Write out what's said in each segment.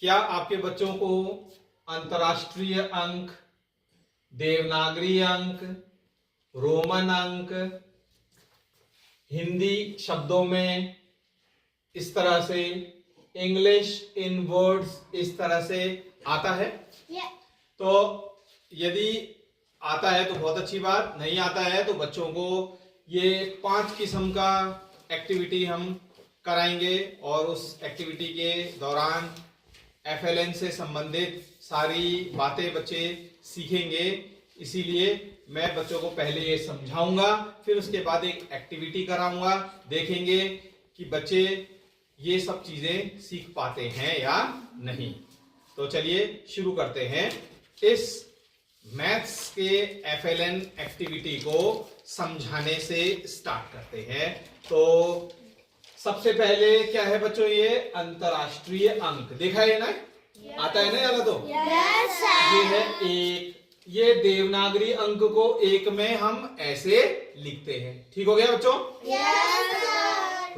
क्या आपके बच्चों को अंतर्राष्ट्रीय अंक, देवनागरी अंक, रोमन अंक, हिंदी शब्दों में इस तरह से, इंग्लिश इन वर्ड्स इस तरह से आता है? तो यदि आता है तो बहुत अच्छी बात, नहीं आता है तो बच्चों को ये 5 किस्म का एक्टिविटी हम कराएंगे और उस एक्टिविटी के दौरान FLN से संबंधित सारी बातें बच्चे सीखेंगे। इसीलिए मैं बच्चों को पहले ये समझाऊंगा, फिर उसके बाद एक एक्टिविटी कराऊंगा, देखेंगे कि बच्चे ये सब चीजें सीख पाते हैं या नहीं। तो चलिए शुरू करते हैं। इस मैथ्स के FLN एक्टिविटी को समझाने से स्टार्ट करते हैं। तो सबसे पहले क्या है बच्चों, ये अंतर्राष्ट्रीय अंक देखा है ना, आता है ना याला? तो ये है एक, ये देवनागरी अंक को एक में हम ऐसे लिखते हैं, ठीक हो गया बच्चों?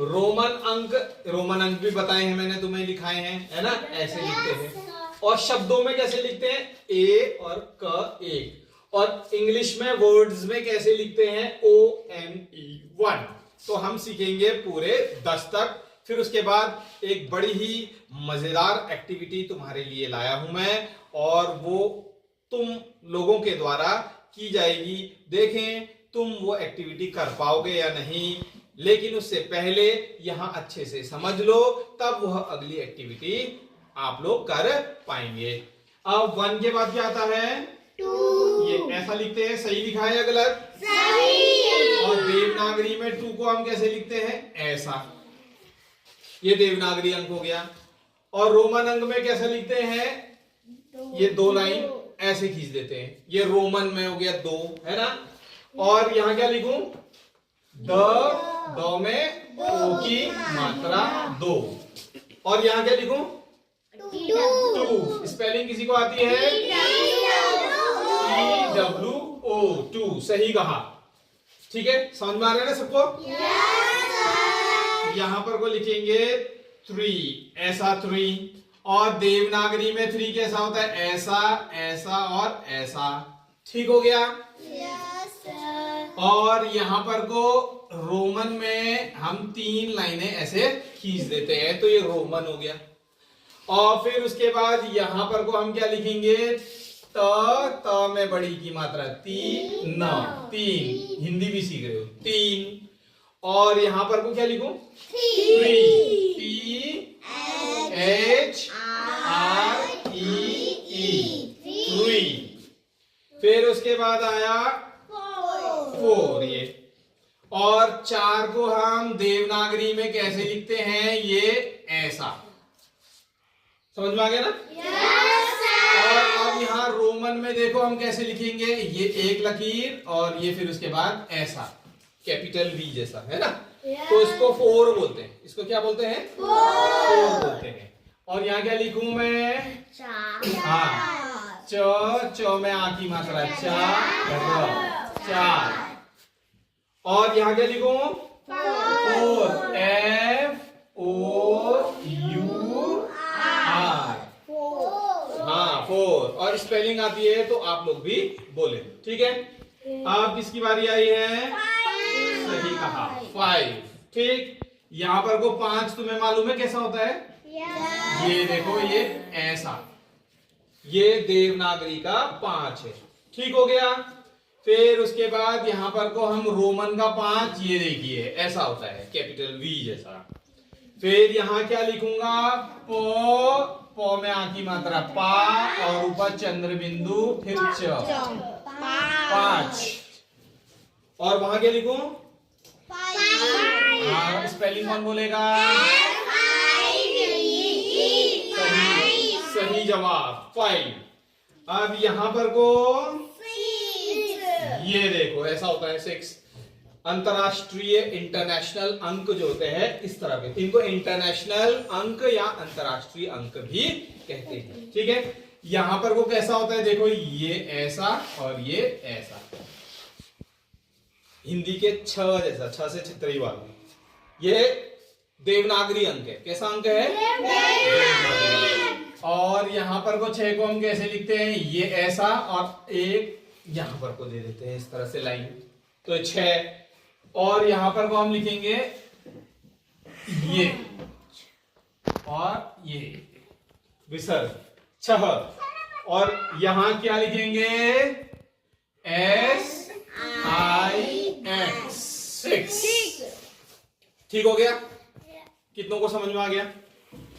रोमन अंक भी बताए हैं मैंने तुम्हें, लिखाए हैं है ना, ऐसे लिखते हैं। और शब्दों में कैसे लिखते हैं? ए और क एक। और इंग्लिश में वर्ड्स में कैसे लिखते हैं? ONE 1। तो हम सीखेंगे पूरे 10 तक। फिर उसके बाद एक बड़ी ही मजेदार एक्टिविटी तुम्हारे लिए लाया हूं मैं, और वो तुम लोगों के द्वारा की जाएगी। देखें तुम वो एक्टिविटी कर पाओगे या नहीं, लेकिन उससे पहले यहां अच्छे से समझ लो, तब वह अगली एक्टिविटी आप लोग कर पाएंगे। अब 1 के बाद क्या आता है? 2। ये ऐसा लिखते हैं, सही लिखा है या गलत? सही। और देवनागरी में 2 को हम कैसे लिखते हैं? ऐसा। ये देवनागरी अंक हो गया। और रोमन अंक में कैसे लिखते हैं? ये 2 लाइन ऐसे खींच देते हैं। ये रोमन में हो गया 2, है ना? और यहां क्या लिखूं? द में ओ की मात्रा 2। और यहां क्या लिखूं? 2। स्पेलिंग किसी को आती है? TWO 2, सही कहा। ठीक है, समझ में आ रहा है ना सबको? यहां पर को लिखेंगे 3, ऐसा 3। और देवनागरी में 3 कैसा होता है? ऐसा, ऐसा और ऐसा। ठीक हो गया? और यहां पर को रोमन में हम 3 लाइनें ऐसे खींच देते हैं, तो ये रोमन हो गया। और फिर उसके बाद यहां पर को हम क्या लिखेंगे? त में बड़ी की मात्रा 3, 3। हिंदी भी सीख रहे हो, 3। और यहां पर को क्या लिखूं? 3, THREE 3। फिर उसके बाद आया 4 ये। और 4 को हम देवनागरी में कैसे लिखते हैं? ये ऐसा। समझ में आ गया ना? और अब यहाँ रोमन में देखो हम कैसे लिखेंगे? ये एक लकीर और ये फिर उसके बाद ऐसा, कैपिटल V जैसा, है ना? तो इसको 4 बोलते हैं। इसको क्या बोलते हैं? 4 बोलते हैं। और यहाँ क्या लिखूं मैं? हाँ, च में आ की मात्रा 4। और यहाँ क्या लिखूं? 4, FOUR। हाँ, 4। और स्पेलिंग आती है तो आप लोग भी बोले, ठीक है? अब किसकी बारी आई है? सही कहा, 5। ठीक। यहां पर को 5 तुम्हें मालूम है कैसा होता है? ये देखो, ये ऐसा, ये देवनागरी का 5 है। ठीक हो गया? फिर उसके बाद यहां पर को हम रोमन का 5, ये देखिए ऐसा होता है, कैपिटल V जैसा। फिर यहां क्या लिखूंगा? पो में आ की मात्रा पा और ऊपर चंद्र बिंदु, फिर च, 5। और वहां क्या लिखूं? हाँ, स्पेलिंग कौन बोलेगा? सही जवाब, 5। अब यहां पर को ये देखो ऐसा होता है, 6। अंतरराष्ट्रीय, इंटरनेशनल अंक जो होते हैं इस तरह के, इनको इंटरनेशनल अंक या अंतरराष्ट्रीय अंक भी कहते हैं। ठीक है? यहां पर वो कैसा होता है? देखो, ये ऐसा और ये ऐसा, हिंदी के 6 जैसा, 6 से छितरी वाला। ये देवनागरी अंक है। कैसा अंक है? देवनागरी। यहाँ पर को 6 को हम कैसे लिखते हैं, ये ऐसा और एक यहाँ पर को दे देते हैं इस तरह से लाइन, तो 6। और यहाँ पर को हम लिखेंगे ये और ये विसर्ग 6। और यहाँ क्या लिखेंगे, SIX 6। ठीक हो गया, कितनों को समझ में आ गया,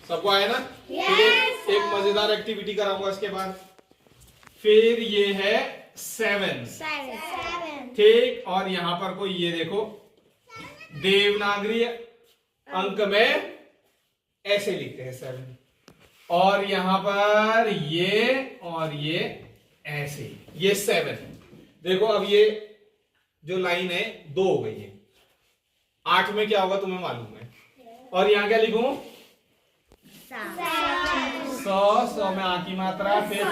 सबको आया ना। yes, एक मजेदार एक्टिविटी कराऊंगा इसके बाद। फिर ये है 7, ठीक। और यहां पर कोई ये देखो देवनागरी अंक में ऐसे लिखते हैं 7, और यहां पर ये और ये ऐसे, ये 7। देखो अब ये जो लाइन है 2 हो गई है, 8 में क्या होगा तुम्हें मालूम है। और यहां क्या लिखूं, 100 में आ की मात्रा, फिर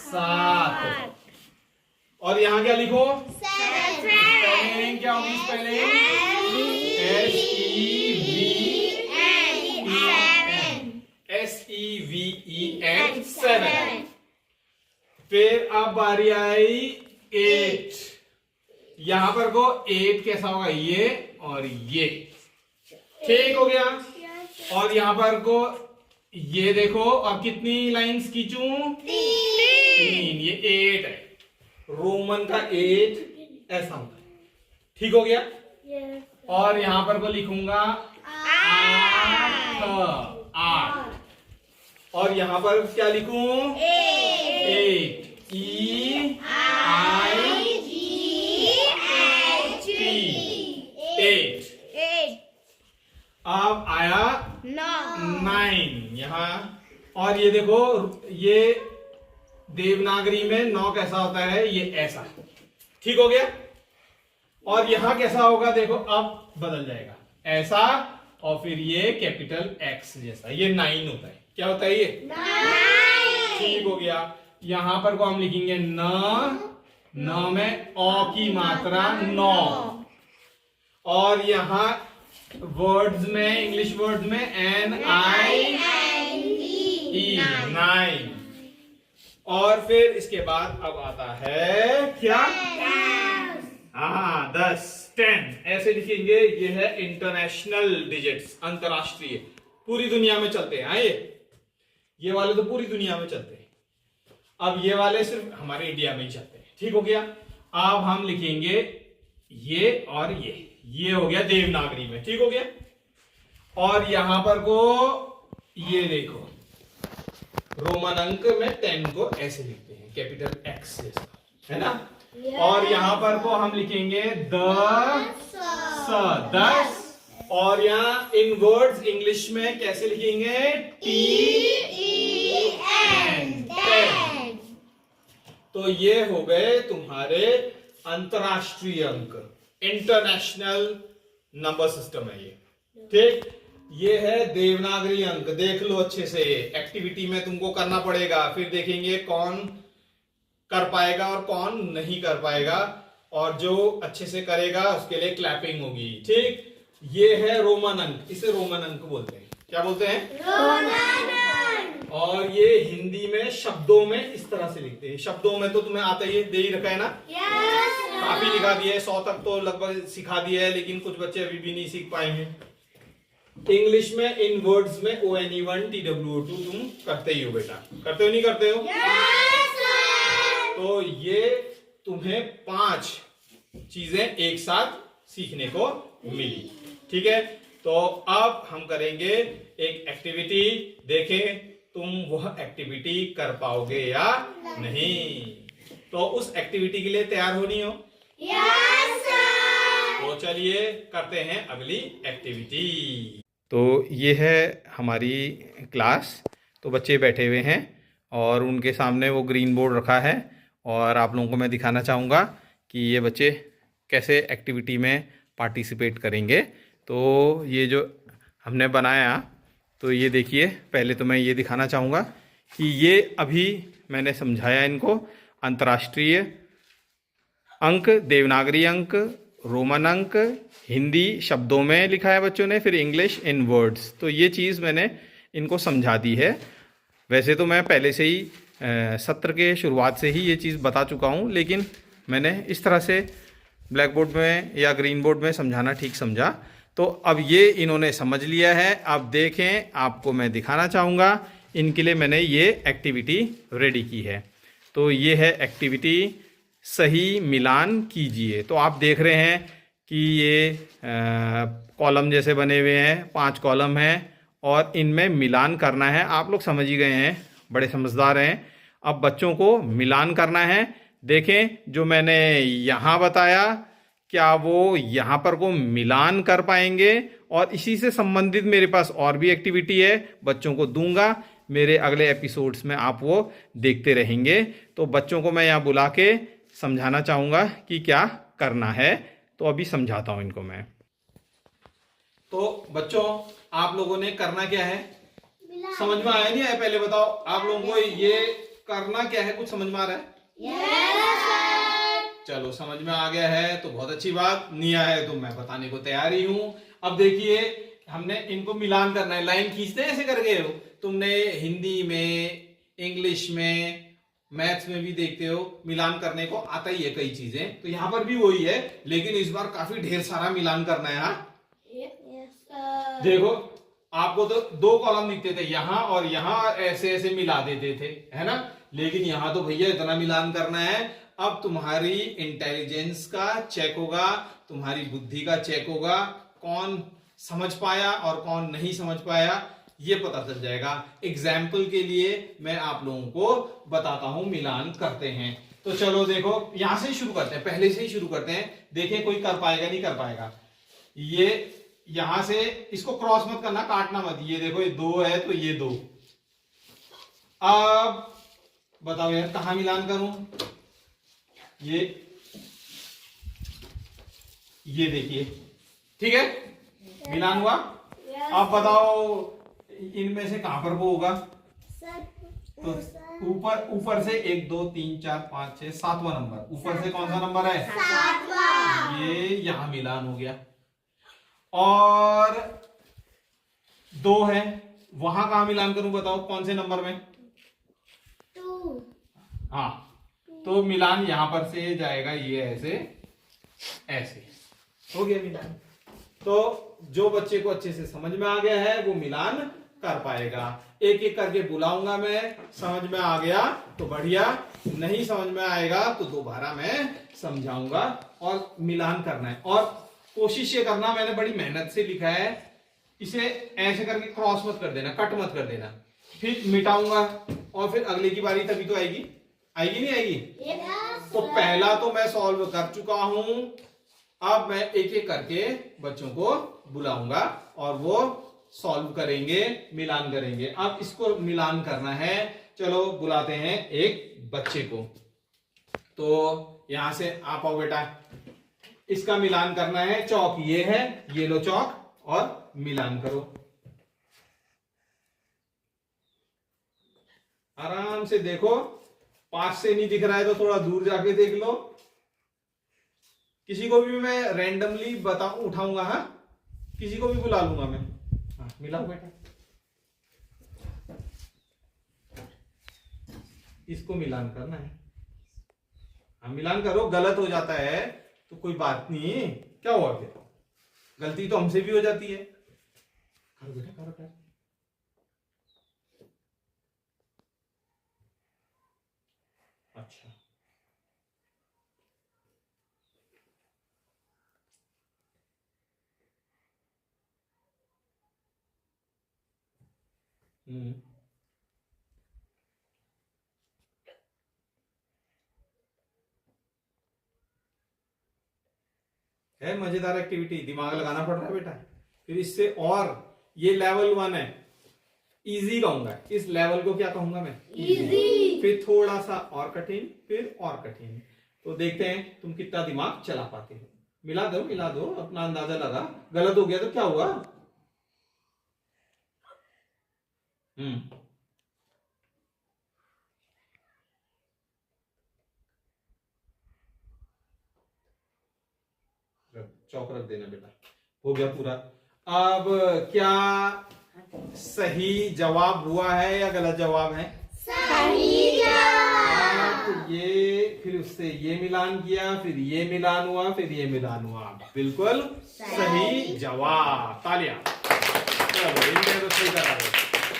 7। और यहां क्या लिखो, स्पेलिंग क्या होगी, स्पेलिंग SEVEN 7। फिर अब बारी आई 8, यहां पर को 8 कैसा होगा, ये और ये, ठीक हो गया। और यहां पर को ये देखो, अब कितनी लाइंस खींचूं, 3, ये 8 है, रोमन का 8 ऐसा होता है, ठीक हो गया। और यहां पर को लिखूंगा 8, और यहां पर क्या लिखूं, 8 EIGHT 8। अब आया 9 यहां। और ये देखो, ये देवनागरी में 9 कैसा होता है, ये ऐसा, ठीक हो गया। और यहां कैसा होगा, देखो अब बदल जाएगा ऐसा, और फिर ये कैपिटल X जैसा, ये 9 होता है, क्या होता है ये, 9, ठीक हो गया। यहां पर को हम लिखेंगे न में ओ की मात्रा 9, और यहां वर्ड्स में, इंग्लिश वर्ड्स में NINE 9। और फिर इसके बाद अब आता है क्या, 10 ऐसे लिखेंगे। ये है इंटरनेशनल डिजिट्स, अंतरराष्ट्रीय, पूरी दुनिया में चलते हैं। ये वाले तो पूरी दुनिया में चलते हैं, अब ये वाले सिर्फ हमारे इंडिया में ही चलते हैं, ठीक हो गया। अब हम लिखेंगे ये और ये हो गया देवनागरी में, ठीक हो गया। और यहां पर को ये देखो, रोमन अंक में 10 को ऐसे लिखते हैं, कैपिटल X जैसा, है ना। और यहां पर को हम लिखेंगे 10। और यहाँ इन वर्ड्स इंग्लिश में कैसे लिखेंगे, TEN 10। तो ये हो गए तुम्हारे अंतरराष्ट्रीय अंक, इंटरनेशनल नंबर सिस्टम है ये, ठीक। ये है देवनागरी अंक, देख लो अच्छे से, एक्टिविटी में तुमको करना पड़ेगा, फिर देखेंगे कौन कर पाएगा और कौन नहीं कर पाएगा, और जो अच्छे से करेगा उसके लिए क्लैपिंग होगी, ठीक। ये है रोमन अंक, इसे रोमन अंक बोलते हैं, क्या बोलते हैं, रोमन अंक। और ये हिंदी में शब्दों में इस तरह से लिखते हैं, शब्दों में तो तुम्हें आता ही दे ही रखा है ना, काफी लिखा दिया है, 100 तक तो लगभग सिखा दिया है, लेकिन कुछ बच्चे अभी भी नहीं सीख पाएंगे। इंग्लिश में इन वर्ड्स में ONE1 TWO2 तुम करते ही हो बेटा, करते हो नहीं करते हो, तो ये तुम्हें 5 चीजें एक साथ सीखने को मिली, ठीक है। तो अब हम करेंगे एक एक्टिविटी, देखें तुम वह एक्टिविटी कर पाओगे या नहीं। तो उस एक्टिविटी के लिए तैयार होनी हो, यस सर। तो चलिए करते हैं अगली एक्टिविटी। तो ये है हमारी क्लास, तो बच्चे बैठे हुए हैं और उनके सामने वो ग्रीन बोर्ड रखा है, और आप लोगों को मैं दिखाना चाहूँगा कि ये बच्चे कैसे एक्टिविटी में पार्टिसिपेट करेंगे। तो ये जो हमने बनाया, तो ये देखिए, पहले तो मैं ये दिखाना चाहूँगा कि ये अभी मैंने समझाया इनको, अंतर्राष्ट्रीय अंक, देवनागरी अंक, रोमन अंक, हिंदी शब्दों में लिखा है बच्चों ने, फिर इंग्लिश इन वर्ड्स। तो ये चीज़ मैंने इनको समझा दी है। वैसे तो मैं पहले से ही सत्र के शुरुआत से ही ये चीज़ बता चुका हूँ, लेकिन मैंने इस तरह से ब्लैक बोर्ड में या ग्रीन बोर्ड में समझाना ठीक समझा। तो अब ये इन्होंने समझ लिया है। अब देखें, आपको मैं दिखाना चाहूँगा, इनके लिए मैंने ये एक्टिविटी रेडी की है। तो ये है एक्टिविटी, सही मिलान कीजिए। तो आप देख रहे हैं कि ये कॉलम जैसे बने हुए हैं, 5 कॉलम हैं और इनमें मिलान करना है। आप लोग समझ ही गए हैं, बड़े समझदार हैं। अब बच्चों को मिलान करना है। देखें, जो मैंने यहाँ बताया, क्या वो यहाँ पर को मिलान कर पाएंगे? और इसी से संबंधित मेरे पास और भी एक्टिविटी है, बच्चों को दूंगा। मेरे अगले एपिसोड्स में आप वो देखते रहेंगे। तो बच्चों को मैं यहाँ बुला के समझाना चाहूँगा कि क्या करना है। तो अभी समझाता हूँ इनको मैं। तो बच्चों, आप लोगों ने करना क्या है, समझ में आया नहीं आया? पहले बताओ, आप लोगों को ये करना क्या है, कुछ समझ में आ रहा है? चलो, समझ में आ गया है तो बहुत अच्छी बात। नहीं आया है तो मैं बताने को तैयार ही हूं। अब देखिए, हमने इनको मिलान करना है। लाइन खींचते हैं ऐसे करके। हो तुमने हिंदी में, इंग्लिश में, मैथ्स में भी देखते हो, मिलान करने को आता ही है कई चीजें। तो यहाँ पर भी वही है, लेकिन इस बार काफी ढेर सारा मिलान करना है। हाँ, देखो, आपको तो 2 कॉलम दिखते थे यहाँ और यहाँ, ऐसे ऐसे मिला देते थे, है ना? लेकिन यहाँ तो भैया इतना मिलान करना है। अब तुम्हारी इंटेलिजेंस का चेक होगा, तुम्हारी बुद्धि का चेक होगा, कौन समझ पाया और कौन नहीं समझ पाया, ये पता चल जाएगा। एग्जाम्पल के लिए मैं आप लोगों को बताता हूं, मिलान करते हैं। तो चलो देखो, यहां से शुरू करते हैं, पहले से ही शुरू करते हैं। देखें कोई कर पाएगा नहीं कर पाएगा। ये यहां से, इसको क्रॉस मत करना, काटना मत। ये देखो, ये 2 है तो ये 2। अब बताओ यार, कहां मिलान करूं? ये देखिए, ठीक है, मिलान हुआ। अब बताओ, इनमें से कहां पर वो होगा? तो ऊपर से 1 2 3 4 5 6 7वां नंबर। ऊपर से कौन सा नंबर है? 7वां। ये यहां मिलान हो गया। और 2 है, वहां कहां मिलान करूं? बताओ कौन से नंबर में? 2। हाँ, तो मिलान यहां पर से जाएगा, ये ऐसे ऐसे हो गया मिलान। तो जो बच्चे को अच्छे से समझ में आ गया है वो मिलान कर पाएगा। एक एक करके बुलाऊंगा मैं, समझ में आ गया तो बढ़िया, नहीं समझ में आएगा तो दोबारा मैं समझाऊंगा। और मिलान करना है, और कोशिश ये करना, मैंने बड़ी मेहनत से लिखा है, इसे ऐसे करके क्रॉस मत कर देना, कट मत कर देना। फिर मिटाऊंगा और फिर अगले की बारी, तभी तो आएगी। आएगी नहीं आएगी? तो पहला तो मैं सॉल्व कर चुका हूं। अब मैं एक एक करके बच्चों को बुलाऊंगा और वो सॉल्व करेंगे, मिलान करेंगे। अब इसको मिलान करना है। चलो बुलाते हैं एक बच्चे को। तो यहां से आप आओ बेटा, इसका मिलान करना है। चौक ये है, ये लो चौक, और मिलान करो आराम से। देखो, 5 से नहीं दिख रहा है तो थोड़ा दूर जाके देख लो। किसी को भी मैं रैंडमली उठाऊंगा। हाँ, किसी को भी बुला लूंगा मैं। हाँ, मिलाओ बेटा, इसको मिलान करना है। हाँ, मिलान करो। गलत हो जाता है तो कोई बात नहीं, क्या हुआ फिर? गलती तो हमसे भी हो जाती है। करो बेटा, करो करो। अच्छा, है मजेदार एक्टिविटी, दिमाग लगाना पड़ रहा है बेटा। फिर इससे, और ये लेवल 1 है, इजी कहूंगा। इस लेवल को क्या कहूंगा मैं? इजी। फिर थोड़ा सा और कठिन, फिर और कठिन। तो देखते हैं तुम कितना दिमाग चला पाते हो। मिला दो, अपना अंदाजा लगा। गलत हो गया तो क्या हुआ? चौक रख देना बेटा। हो गया पूरा। अब क्या सही जवाब हुआ है या गलत जवाब है? सही जवाब। तो ये फिर उससे ये मिलान किया, फिर ये मिलान हुआ, फिर ये मिलान हुआ, बिल्कुल सही जवाब। तालियां। चलो इनके तो सही करा रहे।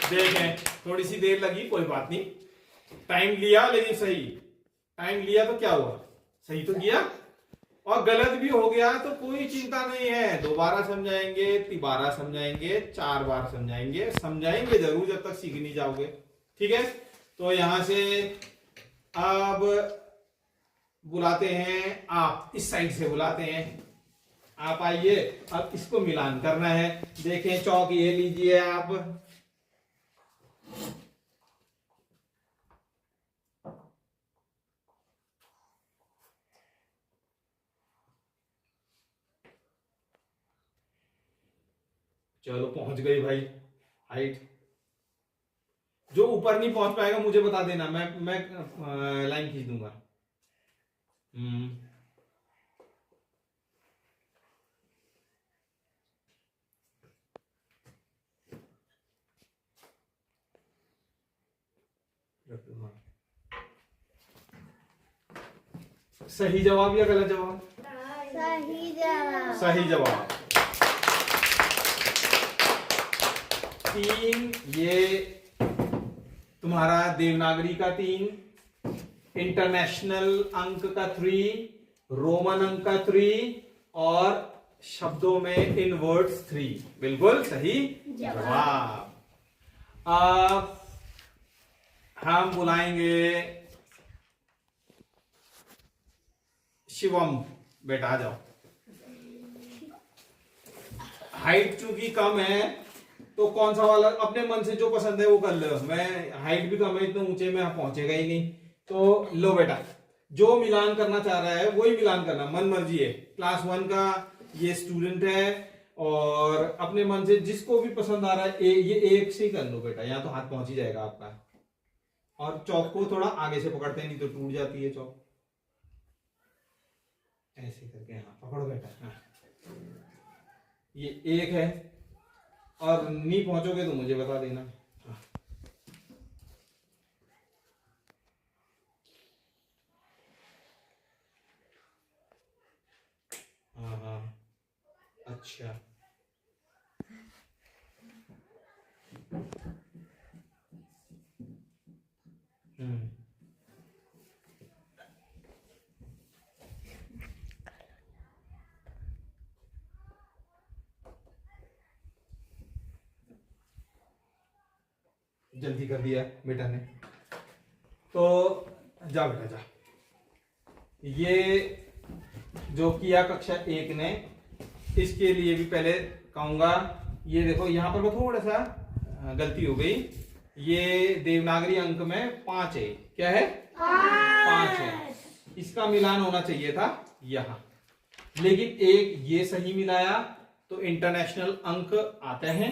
देखें थोड़ी सी देर लगी, कोई बात नहीं, टाइम लिया लेकिन सही। टाइम लिया तो क्या हुआ, सही तो किया। और गलत भी हो गया तो कोई चिंता नहीं है, दोबारा समझाएंगे, तिबारा समझाएंगे, 4 बार समझाएंगे, समझाएंगे जरूर जब तक सीख नहीं जाओगे। ठीक है, तो यहां से अब बुलाते हैं, आप इस साइड से बुलाते हैं, आप आइए। अब इसको मिलान करना है। देखें चौक ये लीजिए आप, चलो पहुंच गई भाई हाइट। जो ऊपर नहीं पहुंच पाएगा मुझे बता देना, मैं लाइन खींच दूंगा। सही जवाब या गलत जवाब? सही जवाब। सही जवाब। 3 ये तुम्हारा देवनागरी का 3, इंटरनेशनल अंक का 3, रोमन अंक का 3 और शब्दों में इन वर्ड्स 3, बिल्कुल सही जवाब। अब हम बुलाएंगे शिवम, बेटा आ जाओ। हाइट चूंकि कम है तो कौन सा वाला अपने मन से जो पसंद है वो कर लो। मैं हाइट भी कम है, इतने ऊंचे में पहुंचेगा ही नहीं। तो लो बेटा, जो मिलान करना चाह रहा है वही मिलान करना, मन मर्जी है। क्लास 1 का ये स्टूडेंट है और अपने मन से जिसको भी पसंद आ रहा है ये एक से ही कर लो बेटा, यहाँ तो हाथ पहुंच ही जाएगा आपका। और चौक को थोड़ा आगे से पकड़ते हैं, नहीं तो टूट जाती है चौक। ऐसे करके हाँ पकड़ो बेटा। हाँ ये एक है, और नहीं पहुंचोगे तो मुझे बता देना। हाँ हाँ अच्छा, जल्दी कर दिया बेटा ने। तो जा बेटा जा। ये जो किया कक्षा 1 ने, इसके लिए भी पहले कहूंगा, ये देखो यहां पर थोड़ा सा गलती हो गई। ये देवनागरी अंक में 5 है, क्या है 5 है, इसका मिलान होना चाहिए था यहां, लेकिन एक ये सही मिलाया तो इंटरनेशनल अंक आते हैं,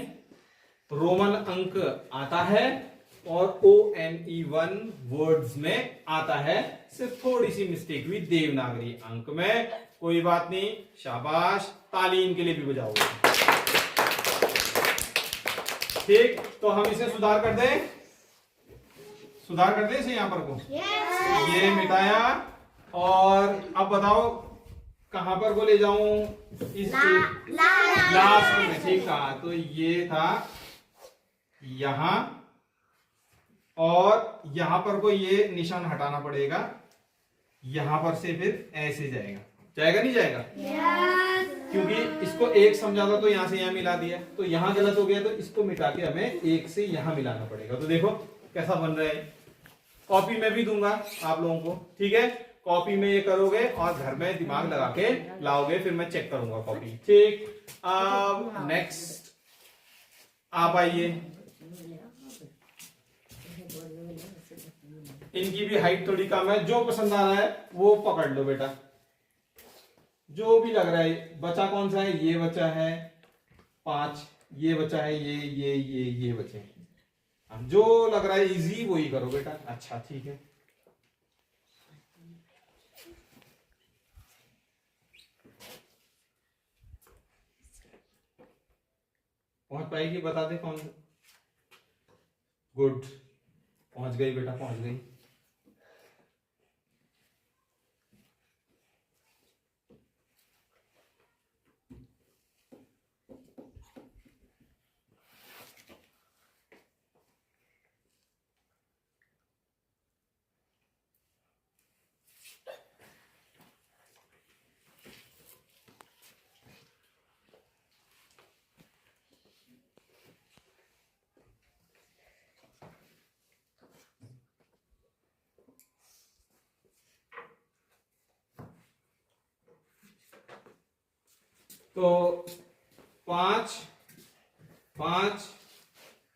रोमन अंक आता है और ONE1 वर्ड्स में आता है। सिर्फ थोड़ी सी मिस्टेक हुई देवनागरी अंक में, कोई बात नहीं, शाबाश, ताली इनके लिए भी बजाओगे। ठीक, तो हम इसे सुधार कर दें, सुधार कर दें इसे यहां पर को। ये मिटाया और अब बताओ कहां पर को ले जाऊं, इस लास्ट में। ठीक था, तो ये था यहां, और यहां पर को ये निशान हटाना पड़ेगा, यहां पर से फिर ऐसे जाएगा, जाएगा नहीं जाएगा? क्योंकि इसको एक समझा था तो यहां से यहां मिला दिया, तो यहां गलत हो गया, तो इसको मिटा के हमें एक से यहां मिलाना पड़ेगा। तो देखो कैसा बन रहा है, कॉपी में भी दूंगा आप लोगों को, ठीक है? कॉपी में ये करोगे और घर में दिमाग लगा के लाओगे, फिर मैं चेक करूंगा कॉपी। ठीक, अब नेक्स्ट आप आइए। इनकी भी हाइट थोड़ी कम है, जो पसंद आ रहा है वो पकड़ लो बेटा, जो भी लग रहा है। बचा कौन सा है, ये बचा है 5, ये बचा है, ये बचे हैं। जो लग रहा है इजी वही करो बेटा। अच्छा ठीक है, पहुंच पाएगी? बता दे कौन। गुड, पहुंच गई बेटा, पहुंच गई। तो 5 5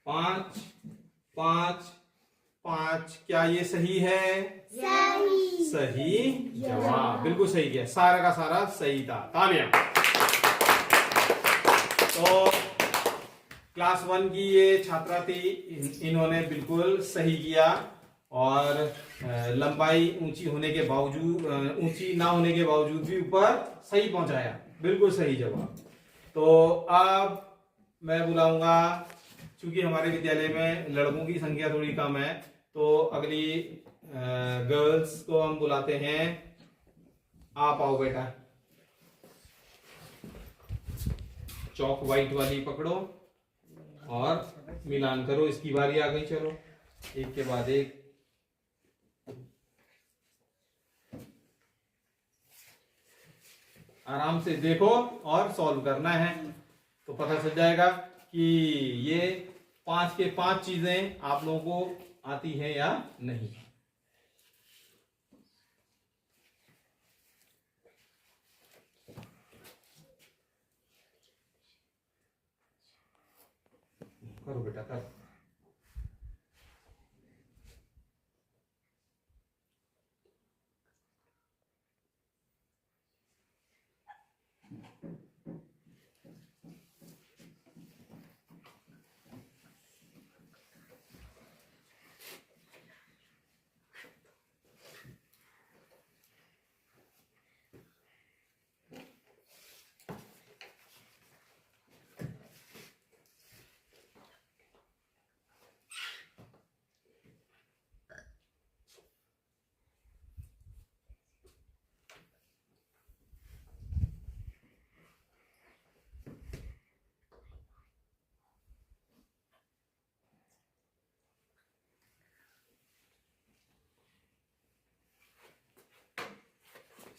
5 5 5, क्या ये सही है? सही। सही जवाब, बिल्कुल सही किया, सारा का सारा सही था। तालियां। तो क्लास 1 की ये छात्रा थी, इन्होंने बिल्कुल सही किया और लंबाई ऊंची होने के बावजूद, ऊंची ना होने के बावजूद भी ऊपर सही पहुंचाया, बिल्कुल सही जवाब। तो अब मैं बुलाऊंगा, क्योंकि हमारे विद्यालय में लड़कों की संख्या थोड़ी कम है, तो अगली गर्ल्स को हम बुलाते हैं। आप आओ बेटा, चौक व्हाइट वाली पकड़ो और मिलान करो। इसकी बारी आ गई, चलो एक के बाद एक। आराम से देखो और सॉल्व करना है, तो पता चल जाएगा कि ये 5 के 5 चीजें आप लोगों को आती है या नहीं। करो बेटा, करो।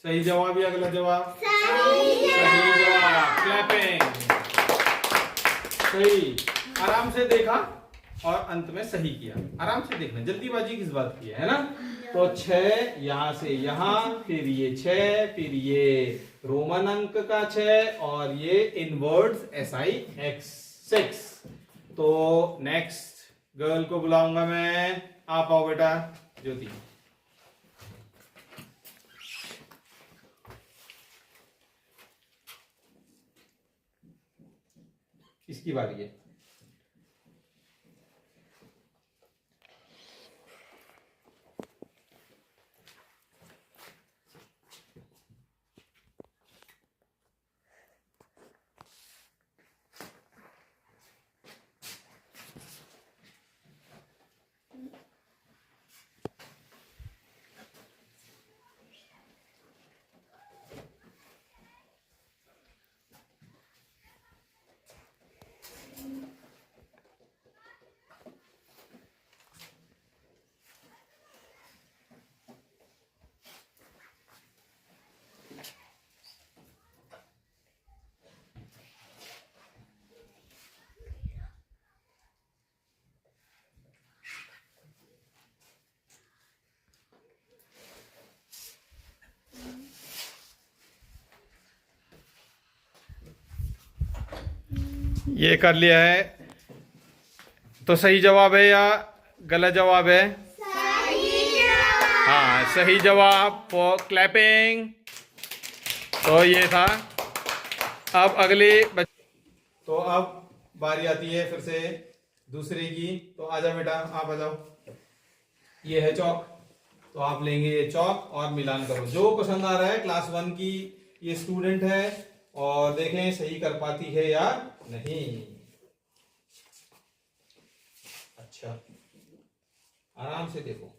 सही जवाब या गलत जवाब? सही जवाब। क्लैपिंग। सही, आराम से देखा और अंत में सही किया। आराम से देखना, जल्दीबाजी किस बात की है ना? तो 6 यहां से यहां, फिर ये 6, फिर ये रोमन अंक का 6 और ये इनवर्ड्स SIX 6। तो नेक्स्ट गर्ल को बुलाऊंगा मैं। आप आओ बेटा, ज्योति। इसकी बारी है। ये कर लिया है, तो सही जवाब है या गलत जवाब है? सही जवाब। हाँ, सही जवाब। For clapping. तो ये था। अब अगले तो अब बारी आती है फिर से दूसरे की। तो आजा बेटा, आप आ जाओ। ये है चौक, तो आप लेंगे ये चौक और मिलान करो। जो पसंद आ रहा है, क्लास 1 की ये स्टूडेंट है, और देखें सही कर पाती है या नहीं। आराम से देखो।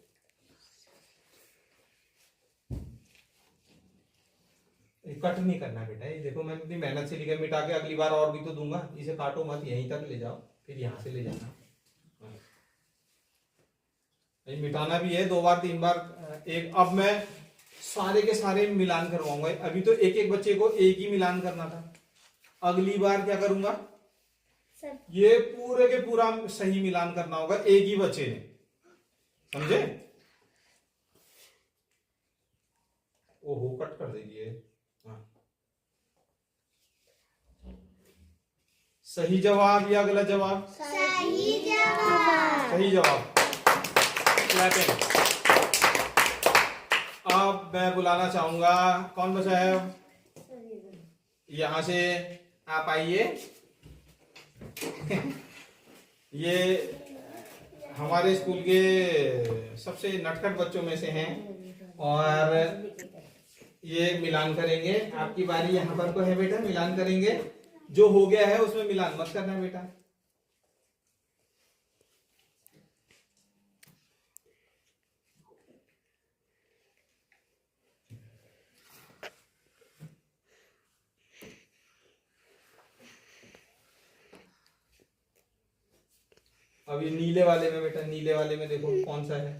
कट नहीं करना बेटा, ये देखो मैंने इतनी मेहनत से लिखा, मिटा के अगली बार और भी तो दूंगा, इसे काटो मत, यहीं तक ले जाओ, फिर यहाँ से ले जाना। ये मिटाना भी है 2 बार 3 बार एक। अब मैं सारे के सारे मिलान करवाऊंगा। अभी तो एक एक बच्चे को एक ही मिलान करना था, अगली बार क्या करूंगा, ये पूरे के पूरा सही मिलान करना होगा एक ही बच्चे ने, समझे? ओहो कट कर दीजिए। हाँ। सही जवाब या गलत जवाब? सही जवाब। सही जवाब। क्लैपिंग। अब मैं बुलाना चाहूंगा, कौन बचा है? यहां से आप आइए। ये हमारे स्कूल के सबसे नटखट बच्चों में से हैं और ये मिलान करेंगे। आपकी बारी यहाँ पर तो है बेटा, मिलान करेंगे। जो हो गया है उसमें मिलान मत करना बेटा। अब ये नीले वाले में बेटा, नीले वाले में देखो कौन सा है,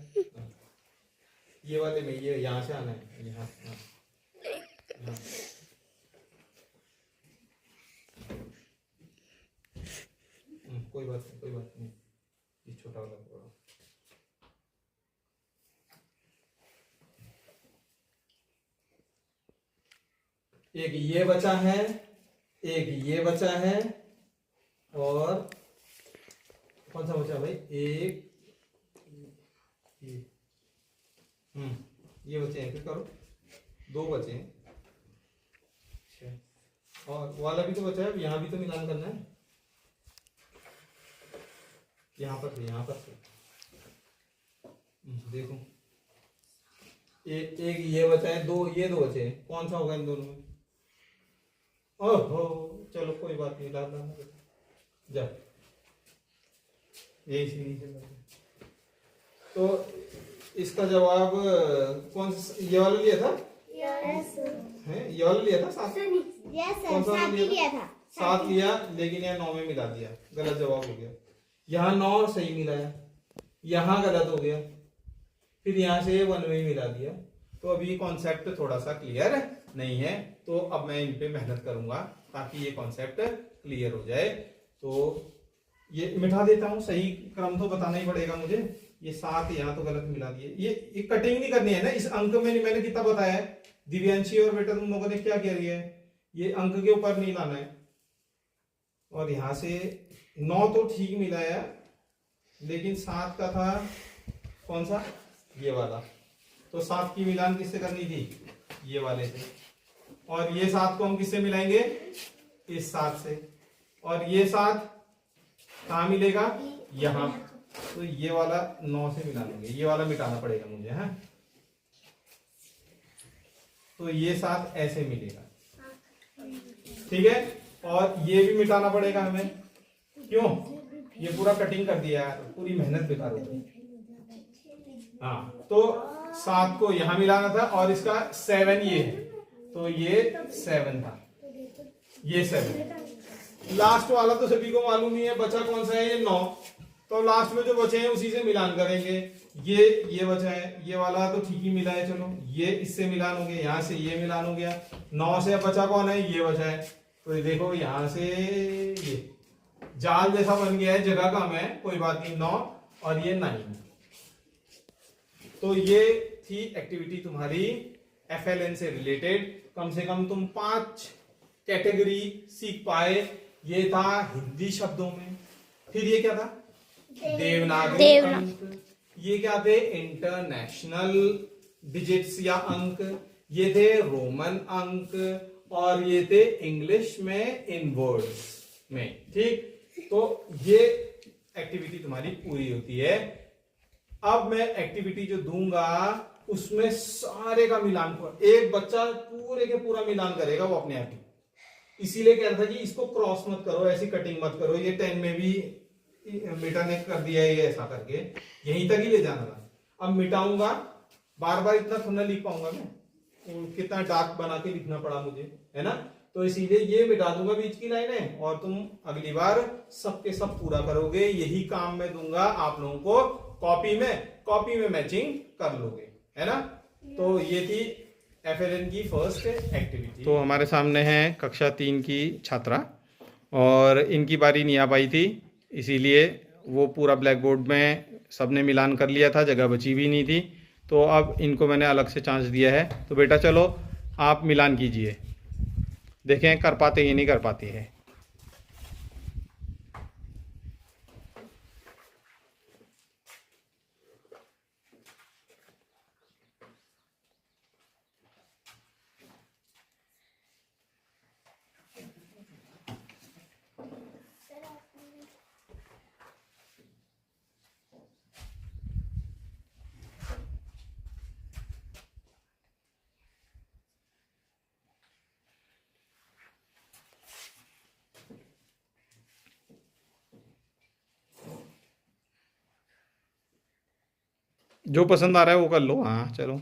ये वाले में, ये यहाँ से आना है, यहाँ। कोई बात नहीं, कोई बात नहीं, ये छोटा वाला बड़ा। एक ये बचा है, एक ये बचा है, और कौन सा बचा भाई? एक ये बचे हैं, फिर करो, 2 बचे हैं। अच्छा, और वाला भी तो बचा है, यहाँ भी तो मिलान करना है, यहाँ पर से, यहाँ पर से। देखो एक ये बचा है, 2 ये 2 बचे हैं, कौन सा होगा इन दोनों में? ओहो चलो कोई बात नहीं, ला जा, यही से नीचे। तो इसका जवाब कौन सा? ये वाला लिया था? है ये वाला लिया था 7? कौन सा लिया था? 7 लिया, लेकिन यहाँ 9 में मिला दिया, गलत जवाब हो गया। यहाँ 9 सही मिलाया, यहाँ गलत हो गया, फिर यहाँ से 1 में मिला दिया। तो अभी कॉन्सेप्ट थोड़ा सा क्लियर नहीं है, तो अब मैं इन पे मेहनत करूंगा ताकि ये कॉन्सेप्ट क्लियर हो जाए। तो ये मिटा देता हूँ, सही क्रम तो बताना ही पड़ेगा मुझे। ये 7 यहाँ तो गलत मिला दिए, ये कटिंग नहीं करनी है ना इस अंक में। मैंने कितना बताया है? दिव्यांशी और बेटा तुम लोगों ने क्या किया है, ये अंक के ऊपर नहीं लाना है। और यहाँ से 9 तो ठीक मिलाया, लेकिन 7 का था कौन सा? ये वाला। तो 7 की मिलान किससे करनी थी? ये वाले से। और ये 7 को हम किससे मिलाएंगे? इस 7 से। और ये 7 कहाँ मिलेगा? यहाँ। तो ये वाला 9 से मिला लेंगे, ये वाला मिटाना पड़ेगा मुझे, है? तो ये 7 ऐसे मिलेगा, ठीक है? और ये भी मिटाना पड़ेगा हमें, क्यों? ये पूरा कटिंग कर दिया यार, पूरी मेहनत बेकार हो गई। हाँ, तो 7 को यहां मिलाना था और इसका 7 ये है, तो ये 7 था, ये 7। लास्ट वाला तो सभी को मालूम ही है, बचा कौन सा है? ये 9। तो लास्ट में जो बचे हैं उसी से मिलान करेंगे। ये बचा है, ये वाला तो ठीक ही मिला है, चलो ये इससे मिलान हो गया, यहाँ से ये मिलान हो गया। 9 से अब बचा कौन है? ये बचा है। तो ये देखो यहाँ से ये जाल जैसा बन गया है, जगह कम है, कोई बात नहीं। 9 और ये 9। तो ये थी एक्टिविटी तुम्हारी FLN से रिलेटेड। कम से कम तुम 5 कैटेगरी सीख पाए। ये था हिंदी शब्दों में। फिर ये क्या था? देवनागरी अंक। ये क्या थे? इंटरनेशनल डिजिट्स या अंक। ये थे रोमन अंक। और ये थे इंग्लिश में इन वर्ड्स में, ठीक? तो ये एक्टिविटी तुम्हारी पूरी होती है। अब मैं एक्टिविटी जो दूंगा उसमें सारे का मिलान, एक बच्चा पूरे के पूरा मिलान करेगा वो अपने आप ही। इसीलिए कह रहा था कि इसको क्रॉस मत करो, ऐसी कटिंग मत करो। ये 10 में भी मिटाने कर दिया ये ऐसा करके, यहीं तक ही ले जाना था। अब मिटाऊंगा, बार बार इतना थोड़ा ना लिख पाऊंगा मैं, कितना डार्क बना के लिखना पड़ा मुझे, है ना। तो इसीलिए ये मिटा दूंगा बीच की लाइनें, और तुम अगली बार सबके सब पूरा करोगे। यही काम मैं दूंगा आप लोगों को, कॉपी में मैचिंग कर लोगे, है ना। तो ये थी FLN की फर्स्ट एक्टिविटी। तो हमारे सामने है कक्षा 3 की छात्रा, और इनकी बारी नहीं आ पाई थी, इसीलिए वो पूरा ब्लैक बोर्ड में सबने मिलान कर लिया था, जगह बची भी नहीं थी। तो अब इनको मैंने अलग से चांस दिया है। तो बेटा चलो आप मिलान कीजिए, देखें कर पाते ही नहीं कर पाती है। जो पसंद आ रहा है वो कर लो। हाँ चलो।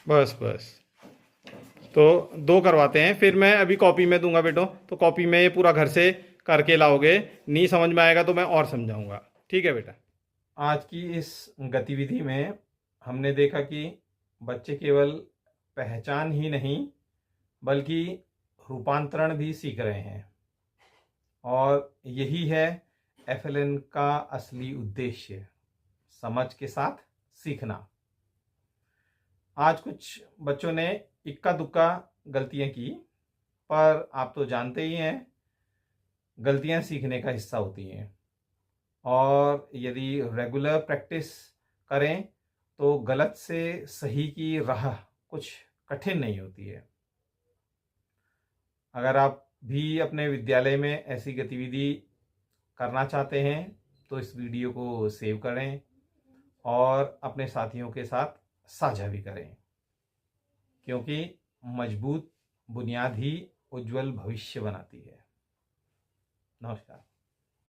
बस बस, तो 2 करवाते हैं, फिर मैं अभी कॉपी में दूंगा बेटो, तो कॉपी में ये पूरा घर से करके लाओगे। नहीं समझ में आएगा तो मैं और समझाऊंगा, ठीक है बेटा। आज की इस गतिविधि में हमने देखा कि बच्चे केवल पहचान ही नहीं बल्कि रूपांतरण भी सीख रहे हैं, और यही है FLN का असली उद्देश्य, समझ के साथ सीखना। आज कुछ बच्चों ने इक्का दुक्का गलतियां की, पर आप तो जानते ही हैं गलतियां सीखने का हिस्सा होती हैं, और यदि रेगुलर प्रैक्टिस करें तो गलत से सही की राह कुछ कठिन नहीं होती है। अगर आप भी अपने विद्यालय में ऐसी गतिविधि करना चाहते हैं तो इस वीडियो को सेव करें और अपने साथियों के साथ साझा भी करें, क्योंकि मजबूत बुनियाद ही उज्जवल भविष्य बनाती है। नमस्कार।